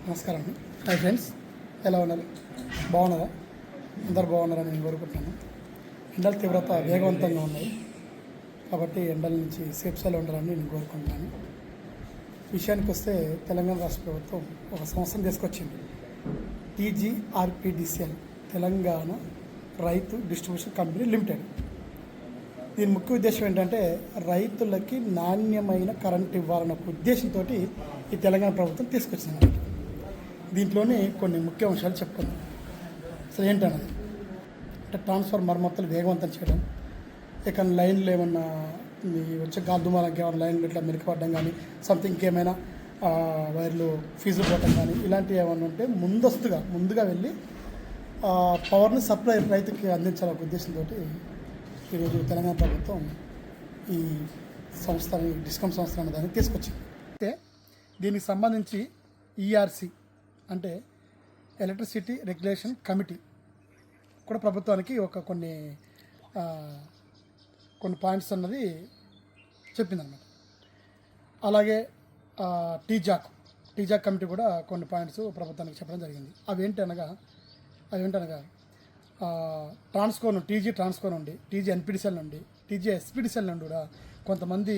నమస్కారం అండి. Hi friends, ఎలా ఉన్నారు? బాగున్నారా? అందరు బాగున్నారని నేను కోరుకుంటున్నాను. ఎండల తీవ్రత వేగవంతంగా ఉన్నాయి కాబట్టి ఎండల నుంచి సేఫ్ సైడ్లో ఉండాలని నేను కోరుకుంటున్నాను. విషయానికి వస్తే తెలంగాణ రాష్ట్ర ప్రభుత్వం ఒక సంవత్సరం తీసుకొచ్చింది. TGRPDCL తెలంగాణ రైతు డిస్ట్రిబ్యూషన్ కంపెనీ లిమిటెడ్. దీని ముఖ్య ఉద్దేశం ఏంటంటే రైతులకి నాణ్యమైన కరెంట్ ఇవ్వాలన్న ఉద్దేశంతో ఈ తెలంగాణ ప్రభుత్వం తీసుకొచ్చింది. దీంట్లోనే కొన్ని ముఖ్య అంశాలు చెప్పుకుందాం. అసలు ఏంటన్నది అంటే ట్రాన్స్ఫర్ మరమ్మతులు వేగవంతం చేయడం, ఇక లైన్లు ఏమన్నా వచ్చే గాల్దుమాలకి ఏమైనా లైన్లు ఇట్లా మెరుగుపడడం కానీ సంథింగ్ ఇంకేమైనా వైర్లు ఫీజులు పోవటం కానీ ఇలాంటివి ఏమైనా ఉంటే ముందుగా వెళ్ళి పవర్ని సప్లై రైతుకి అందించాలనే ఉద్దేశంతో ఈరోజు తెలంగాణ ప్రభుత్వం ఈ సంస్థని డిస్కమ్ సంస్థ అనే దాన్ని తీసుకొచ్చింది. అయితే దీనికి సంబంధించి ERC అంటే ఎలక్ట్రిసిటీ రెగ్యులేషన్ కమిటీ కూడా ప్రభుత్వానికి కొన్ని పాయింట్స్ అన్నది చెప్పిందన్నమాట. అలాగే టీజాక్ కమిటీ కూడా కొన్ని పాయింట్స్ ప్రభుత్వానికి చెప్పడం జరిగింది. అవి ఏంటనగా TG ట్రాన్స్కో నుండి, TG NPDCL నుండి, TG SPDCL నుండి కూడా కొంతమంది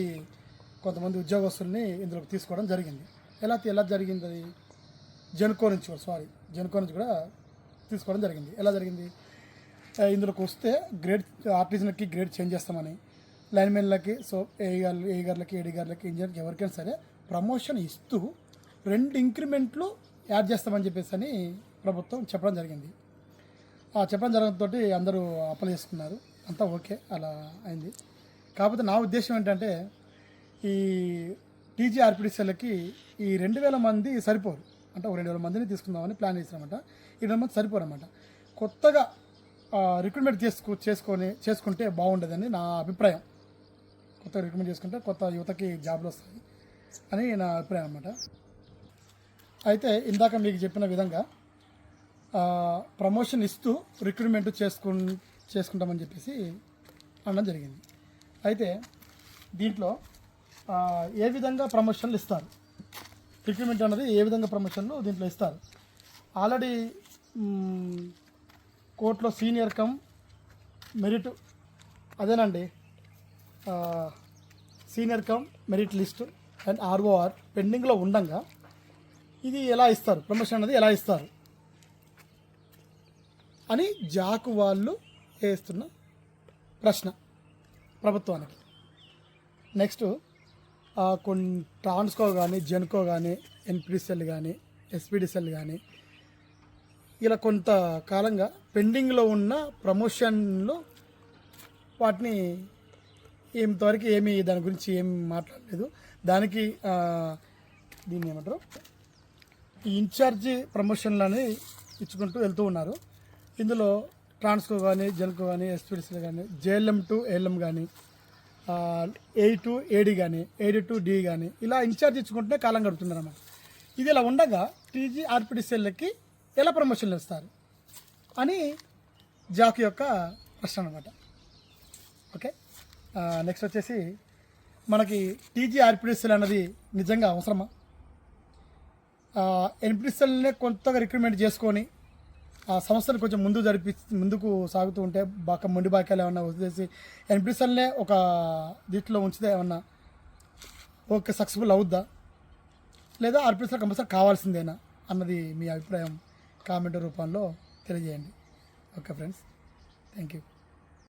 ఉద్యోగస్తుల్ని ఇందులోకి తీసుకోవడం జరిగింది. ఎలా జరిగింది? అది జెన్కో నుంచి కూడా తీసుకోవడం జరిగింది. ఎలా జరిగింది? ఇందులోకి వస్తే ఆర్టిజన్లకి గ్రేడ్ చేంజ్ చేస్తామని, లైన్మెన్లకి ఏఈగార్లకి, ఏడీగార్లకి, ఇంజనీర్కి ఎవరికైనా సరే ప్రమోషన్ ఇస్తూ 2 ఇంక్రిమెంట్లు యాడ్ చేస్తామని చెప్పేసి అని ప్రభుత్వం చెప్పడం జరిగింది. చెప్పడం జరగడంతో అందరూ అప్లై చేసుకున్నారు. అంతా ఓకే, అలా అయింది. కాకపోతే నా ఉద్దేశం ఏంటంటే ఈ TGRPDCLకి ఈ 2000 మంది సరిపోరు. అంటే ఒక 2000 మందిని తీసుకుందామని ప్లాన్ చేశారన్నమాట. ఈ 2000 మంది సరిపోరన్నమాట. కొత్తగా రిక్రూట్మెంట్ చేసుకుంటే బాగుండదని నా అభిప్రాయం. కొత్తగా రిక్రూట్మెంట్ చేసుకుంటే కొత్త యువతకి జాబ్లు వస్తాయి అని నా అభిప్రాయం అన్నమాట. అయితే ఇందాక మీకు చెప్పిన విధంగా ప్రమోషన్ ఇస్తూ రిక్రూట్మెంట్ చేసుకుంటామని చెప్పేసి అనడం జరిగింది. అయితే దీంట్లో ఏ విధంగా ప్రమోషన్లు ఇస్తారు, రిక్రూట్మెంట్ అన్నది ఏ విధంగా ప్రమోషన్లు దీంట్లో ఇస్తారు. ఆల్రెడీ కోర్టులో సీనియర్ కమ్ మెరిట్ అదేనండి senior come merit list and ROR పెండింగ్లో ఉండగా ఇది ఎలా ఇస్తారు, ప్రమోషన్ అనేది ఎలా ఇస్తారు అని జాకు వాళ్ళు వేస్తున్న ప్రశ్న ప్రభుత్వానికి. నెక్స్ట్ కొన్ని ట్రాన్స్కో కానీ, జెన్కో కానీ, NPDCL కానీ, SPDCL కానీ ఇలా కొంతకాలంగా పెండింగ్లో ఉన్న ప్రమోషన్లు వాటిని ఇంతవరకు దాని గురించి ఏమి మాట్లాడలేదు. దానికి దీన్ని ఏమంటారు, ఈ ఇన్ఛార్జి ప్రమోషన్లు అనేవి ఇచ్చుకుంటూ వెళ్తూ ఉన్నారు. ఇందులో ట్రాన్స్కో కానీ, జెన్కో కానీ, SPDCL కానీ, JLM to ALM కానీ, AE to AD కానీ, AD to D కానీ ఇలా ఇన్ఛార్జ్ ఇచ్చుకుంటే కాలం గడుపుతున్నారు అన్నమాట. ఇది ఇలా ఉండగా TGRPDCLకి ఎలా ప్రమోషన్లు ఇస్తారు అని జాక్ యొక్క ప్రశ్న అన్నమాట. ఓకే, నెక్స్ట్ వచ్చేసి మనకి TGRPDCL అన్నది నిజంగా అవసరమా? NPDCLనే కొత్తగా రిక్రూట్మెంట్ చేసుకొని ఆ సంస్థను కొంచెం ముందుకు సాగుతూ ఉంటే మొండి బాక్యాలు ఏమన్నా వదిలేసి NPDCLనే ఒక దీంట్లో ఉంచితే ఏమన్నా ఓకే సక్సెస్ఫుల్ అవుద్దా, లేదా RPDCL కంపల్సరీ కావాల్సిందేనా అన్నది మీ అభిప్రాయం కామెంట్ రూపంలో తెలియజేయండి. Okay friends, thank you.